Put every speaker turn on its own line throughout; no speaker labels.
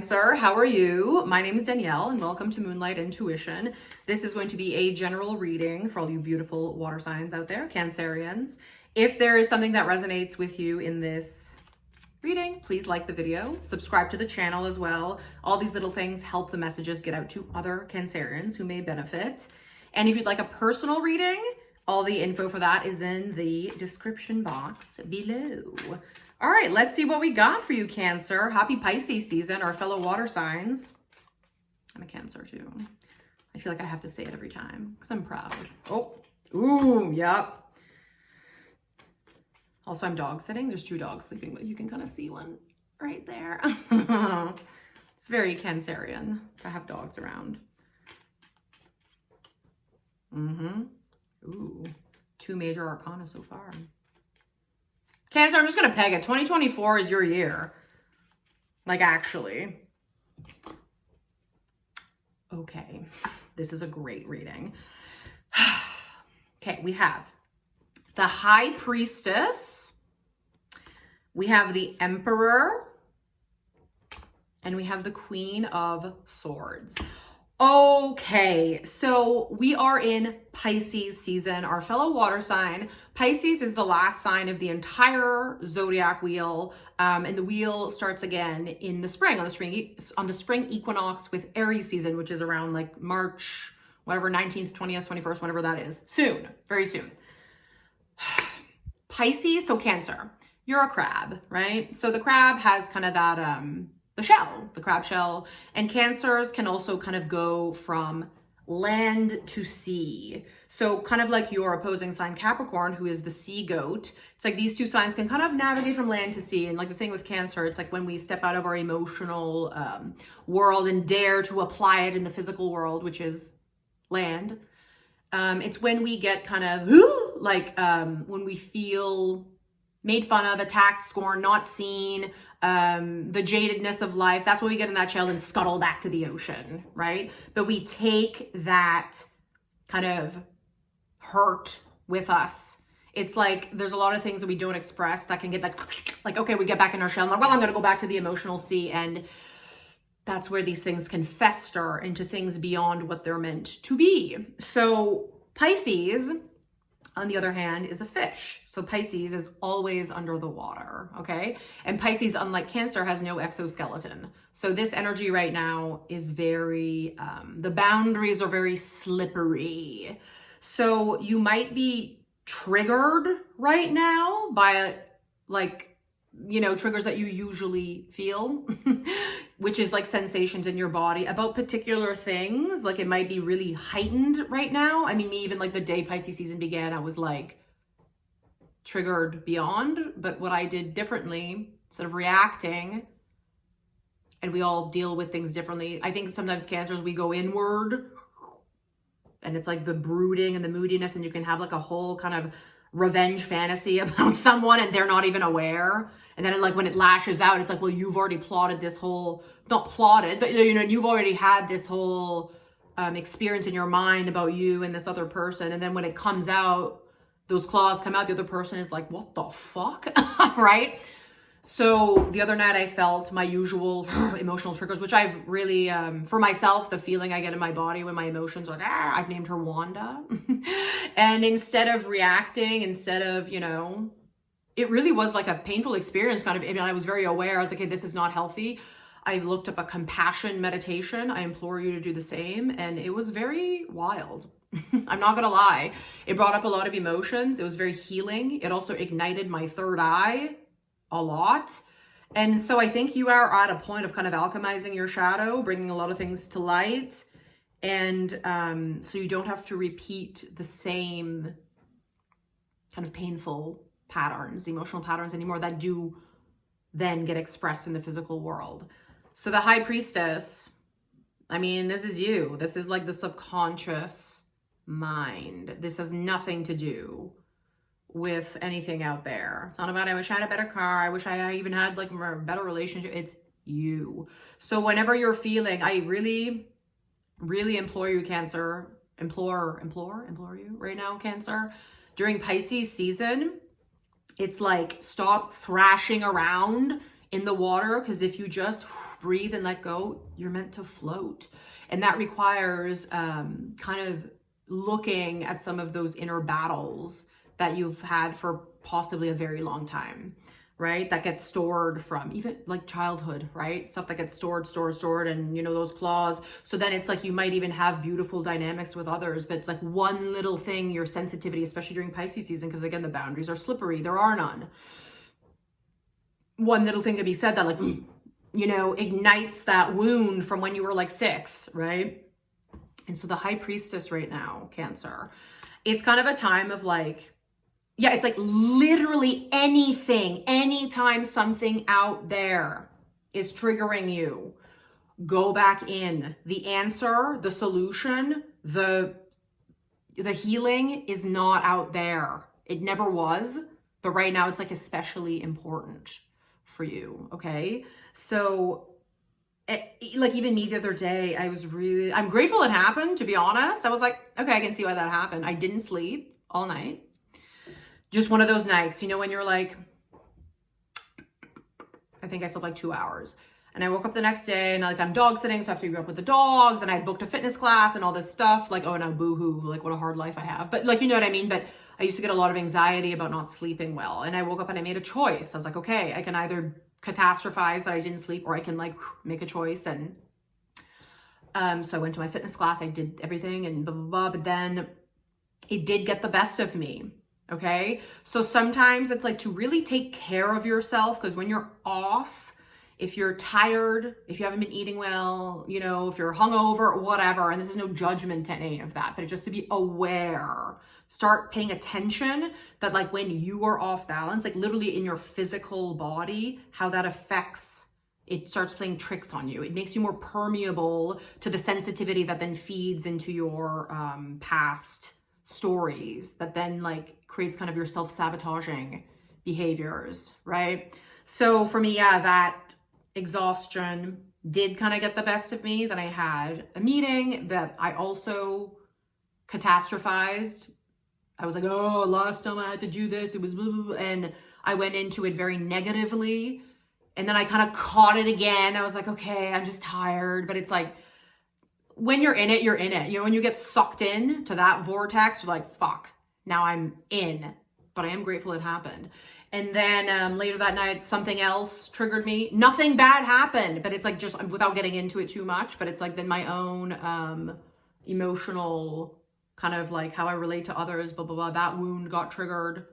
Cancer. How are you? My name is Danielle and welcome to Moonlight Intuition. This is going to be a general reading for all you beautiful water signs out there, Cancerians. If there is something that resonates with you in this reading, please like the video, subscribe to the channel as well. All these little things help the messages get out to other Cancerians who may benefit. And if you'd like a personal reading, all the info for that is in the description box below. All right, let's see what we got for you, Cancer. Happy Pisces season, our fellow water signs. I'm a Cancer too. I feel like I have to say it every time because I'm proud. Oh, ooh, yep. Also, I'm dog sitting. There's two dogs sleeping, but you can kind of see one right there. It's very Cancerian to have dogs around. Ooh, two major arcana so far. Cancer, I'm just going to peg it. 2024 is your year. Like, actually. Okay. This is a great reading. Okay, we have the High Priestess. We have the Emperor. And we have the Queen of Swords. Okay, so we are in Pisces season, our fellow water sign. Pisces is the last sign of the entire zodiac wheel, and the wheel starts again in the spring, on the spring equinox with Aries season, which is around like March, whatever, 19th, 20th, 21st, whatever that is. Soon, very soon. Pisces, so Cancer, you're a crab, right? So the crab has kind of that, the shell, the crab shell, and Cancers can also kind of go from land to sea. So kind of like your opposing sign Capricorn, who is the sea goat. It's like these two signs can kind of navigate from land to sea. And like the thing with Cancer, it's like when we step out of our emotional world and dare to apply it in the physical world, which is land. It's when we get kind of like when we feel made fun of, attacked, scorned, not seen, the jadedness of life. That's what we get in that shell and scuttle back to the ocean, right? But we take that kind of hurt with us. It's like there's a lot of things that we don't express that can get like okay, we get back in our shell and like, well, I'm going to go back to the emotional sea, and that's where these things can fester into things beyond what they're meant to be. So Pisces, on the other hand, is a fish. So Pisces is always under the water, okay? And Pisces, unlike Cancer, has no exoskeleton. So this energy right now is very, the boundaries are very slippery. So you might be triggered right now by like, you know, triggers that you usually feel, which is like sensations in your body about particular things. Like it might be really heightened right now. I mean, even like the day Pisces season began, I was like triggered beyond, but what I did differently, instead of reacting, and we all deal with things differently. I think sometimes Cancers, we go inward and it's like the brooding and the moodiness, and you can have like a whole kind of revenge fantasy about someone and they're not even aware. And then like when it lashes out, it's like, well, you've already plotted this whole, not plotted, but you know, you've already had this whole experience in your mind about you and this other person. And then when it comes out, those claws come out, the other person is like, what the fuck? Right? So the other night I felt my usual emotional triggers, which I've really, for myself, the feeling I get in my body when my emotions are like, I've named her Wanda. And instead of reacting, instead of, you know, it really was like a painful experience kind of, and I was very aware. I was like, okay, this is not healthy. I looked up a compassion meditation. I implore you to do the same. And it was very wild. I'm not gonna lie. It brought up a lot of emotions. It was very healing. It also ignited my third eye a lot. And so I think you are at a point of kind of alchemizing your shadow, bringing a lot of things to light. And so you don't have to repeat the same kind of painful patterns, emotional patterns anymore that do then get expressed in the physical world. So the High Priestess, I mean, this is you. This is like the subconscious mind. This has nothing to do with anything out there. It's not about, I wish I had a better car. I wish I even had like a better relationship. It's you. So whenever you're feeling, I really, really implore you, Cancer, implore you right now, Cancer, during Pisces season, it's like stop thrashing around in the water, because if you just breathe and let go, you're meant to float. And that requires kind of looking at some of those inner battles that you've had for possibly a very long time, right? That gets stored from even like childhood, right? Stuff that gets stored, and, you know, those claws. So then it's like you might even have beautiful dynamics with others, but it's like one little thing, your sensitivity, especially during Pisces season, because again, the boundaries are slippery. There are none. One little thing could be said that like, you know, ignites that wound from when you were like 6, right? And so the High Priestess right now, Cancer, it's kind of a time of like, yeah, it's like literally anything, anytime something out there is triggering you, go back in. The answer, the solution, the healing is not out there. It never was, but right now it's like especially important for you, okay? So like even me the other day, I'm grateful it happened, to be honest. I was like, okay, I can see why that happened. I didn't sleep all night. Just one of those nights, you know, when you're like, I think I slept like 2 hours. And I woke up the next day and like I'm dog sitting, so I have to be up with the dogs, and I booked a fitness class and all this stuff. Like, oh no, boohoo, like what a hard life I have. But like, you know what I mean? But I used to get a lot of anxiety about not sleeping well. And I woke up and I made a choice. I was like, okay, I can either catastrophize that I didn't sleep, or I can like make a choice. And so I went to my fitness class, I did everything and blah, blah, blah, but then it did get the best of me. Okay. So sometimes it's like to really take care of yourself, because when you're off, if you're tired, if you haven't been eating well, you know, if you're hungover, whatever, and this is no judgment to any of that, but it's just to be aware, start paying attention that like when you are off balance, like literally in your physical body, how that affects, it starts playing tricks on you. It makes you more permeable to the sensitivity that then feeds into your past stories, that then like creates kind of your self-sabotaging behaviors, right? So for me, yeah, that exhaustion did kind of get the best of me. Then I had a meeting that I also catastrophized. I was like, oh, last time I had to do this, it was blah, blah, blah. And I went into it very negatively. And then I kind of caught it again. I was like, okay, I'm just tired. But it's like, when you're in it, you're in it. You know, when you get sucked in to that vortex, you're like, fuck, now I'm in. But I am grateful it happened. And then later that night, something else triggered me. Nothing bad happened, but it's like, just without getting into it too much, but it's like then my own emotional kind of like how I relate to others, blah, blah, blah. That wound got triggered.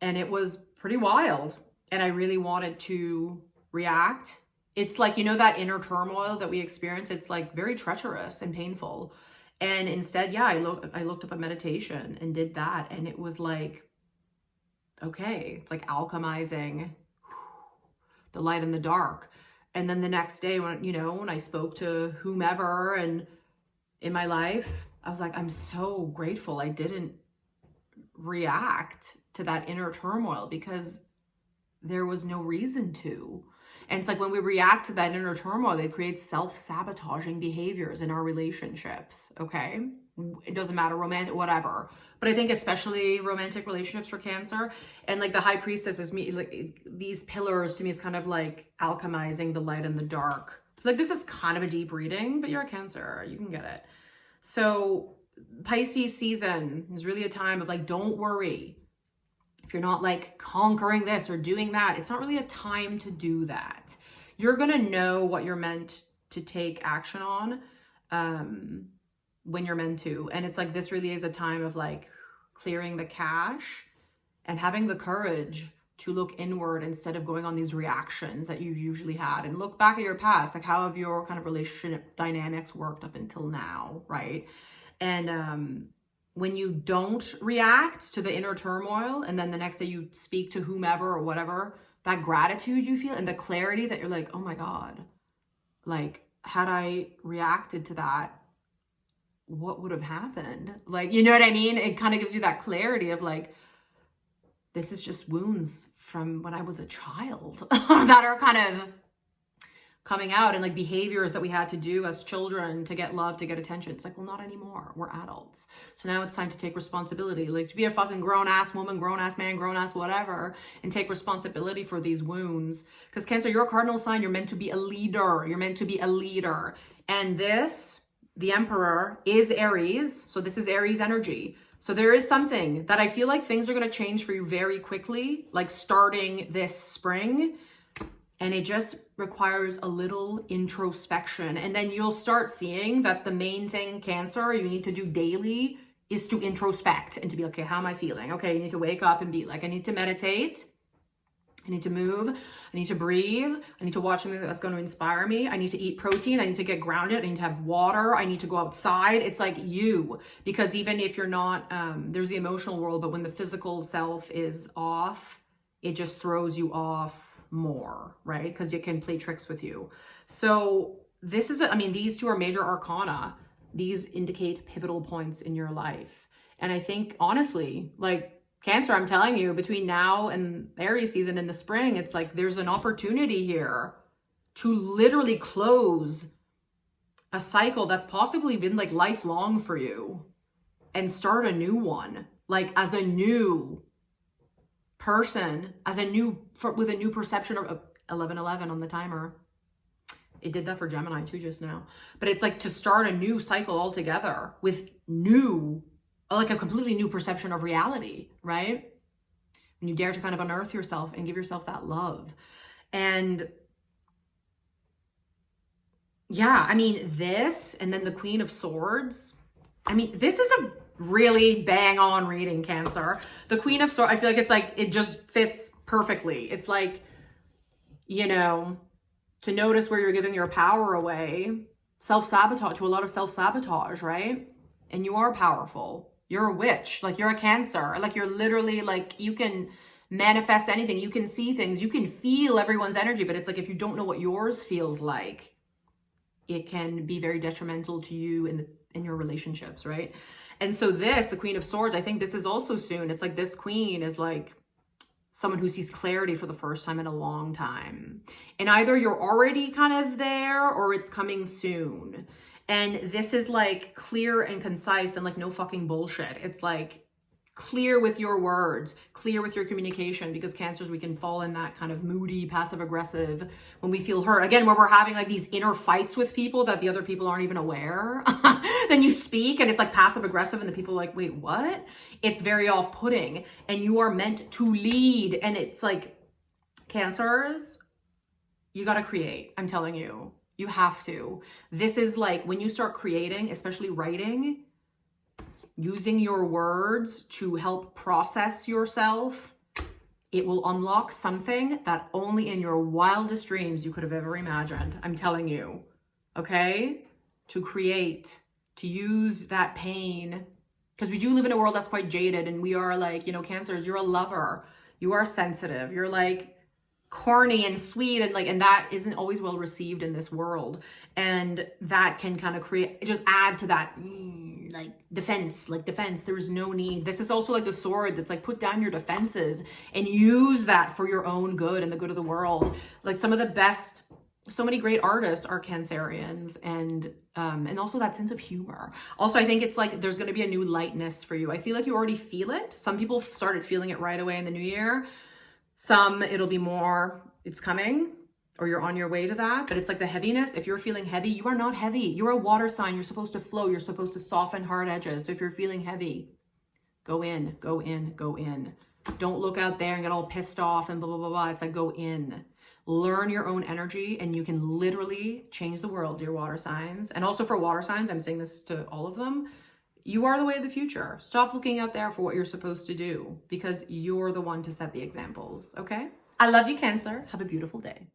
And it was pretty wild. And I really wanted to react. It's like, you know, that inner turmoil that we experience, it's like very treacherous and painful. And instead, yeah, I looked up a meditation and did that. And it was like, okay, it's like alchemizing the light and the dark. And then the next day when, you know, when I spoke to whomever and in my life, I was like, I'm so grateful I didn't react to that inner turmoil, because there was no reason to. And it's like when we react to that inner turmoil, it creates self-sabotaging behaviors in our relationships, okay? It doesn't matter, romantic, whatever. But I think especially romantic relationships for Cancer, and like the High Priestess is me, like these pillars to me is kind of like alchemizing the light and the dark. Like this is kind of a deep reading, but you're a Cancer, you can get it. So Pisces season is really a time of like, don't worry. If you're not like conquering this or doing that, it's not really a time to do that. You're going to know what you're meant to take action on when you're meant to. And it's like, this really is a time of like clearing the cache and having the courage to look inward instead of going on these reactions that you've usually had, and look back at your past. Like, how have your kind of relationship dynamics worked up until now, right? And when you don't react to the inner turmoil, and then the next day you speak to whomever or whatever, that gratitude you feel and the clarity that you're like, oh my God, like, had I reacted to that, what would have happened? Like, you know what I mean? It kind of gives you that clarity of like, this is just wounds from when I was a child that are kind of coming out, and like behaviors that we had to do as children to get love, to get attention. It's like, well, not anymore. We're adults. So now it's time to take responsibility, like to be a fucking grown-ass woman, grown-ass man, grown-ass whatever, and take responsibility for these wounds. Because Cancer, you're a cardinal sign. You're meant to be a leader. You're meant to be a leader. And this, the Emperor, is Aries. So this is Aries energy. So there is something that I feel like things are going to change for you very quickly, like starting this spring. And it just requires a little introspection. And then you'll start seeing that the main thing, Cancer, you need to do daily is to introspect and to be, okay, how am I feeling? Okay, you need to wake up and be like, I need to meditate. I need to move. I need to breathe. I need to watch something that's going to inspire me. I need to eat protein. I need to get grounded. I need to have water. I need to go outside. It's like you, because even if you're not, there's the emotional world, but when the physical self is off, it just throws you off more, right? Because it can play tricks with you. So this is, I mean, these two are major arcana. These indicate pivotal points in your life. And I think, honestly, like Cancer, I'm telling you, between now and Aries season in the spring, it's like there's an opportunity here to literally close a cycle that's possibly been like lifelong for you and start a new one, like as a new person, as a new, with a new perception of 1111 on the timer. It did that for Gemini too just now. But it's like to start a new cycle altogether with new, like a completely new perception of reality, right? When you dare to kind of unearth yourself and give yourself that love. And yeah, I mean, this, and then the Queen of Swords. I mean, this is a really bang on reading, Cancer. The Queen of Swords, I feel like it's like, it just fits perfectly. It's like, you know, to notice where you're giving your power away, self-sabotage, to a lot of self-sabotage, right? And you are powerful. You're a witch, like you're a Cancer, like you're literally like, you can manifest anything. You can see things, you can feel everyone's energy, but it's like, if you don't know what yours feels like, it can be very detrimental to you in your relationships, right? And so this, the Queen of Swords, I think this is also soon. It's like this queen is like someone who sees clarity for the first time in a long time. And either you're already kind of there or it's coming soon. And this is like clear and concise and like no fucking bullshit. It's like clear with your words, clear with your communication, because Cancers, we can fall in that kind of moody, passive aggressive when we feel hurt. Again, where we're having like these inner fights with people that the other people aren't even aware. Then you speak and it's like passive aggressive and the people are like, wait, what? It's very off-putting, and you are meant to lead. And it's like, Cancers, you got to create. I'm telling you, you have to. This is like when you start creating, especially writing, using your words to help process yourself, it will unlock something that only in your wildest dreams you could have ever imagined. I'm telling you, okay? To create, to use that pain, because we do live in a world that's quite jaded, and we are like, you know, Cancers, you're a lover, you are sensitive, you're like corny and sweet, and like, and that isn't always well received in this world, and that can kind of create, just add to that like defense. There's no need. This is also like the sword that's like, put down your defenses and use that for your own good and the good of the world. Like some of the best, so many great artists are Cancerians, and also that sense of humor. Also, I think it's like there's going to be a new lightness for you. I feel like you already feel it. Some people started feeling it right away in the new year. Some, it'll be more, it's coming, or you're on your way to that. But it's like the heaviness. If you're feeling heavy, you are not heavy. You're a water sign. You're supposed to flow. You're supposed to soften hard edges. So if you're feeling heavy, go in, go in, go in. Don't look out there and get all pissed off and blah, blah, blah, blah. It's like, go in. Learn your own energy, and you can literally change the world, dear water signs. And also for water signs, I'm saying this to all of them, you are the way of the future. Stop looking out there for what you're supposed to do, because you're the one to set the examples, okay? I love you, Cancer. Have a beautiful day.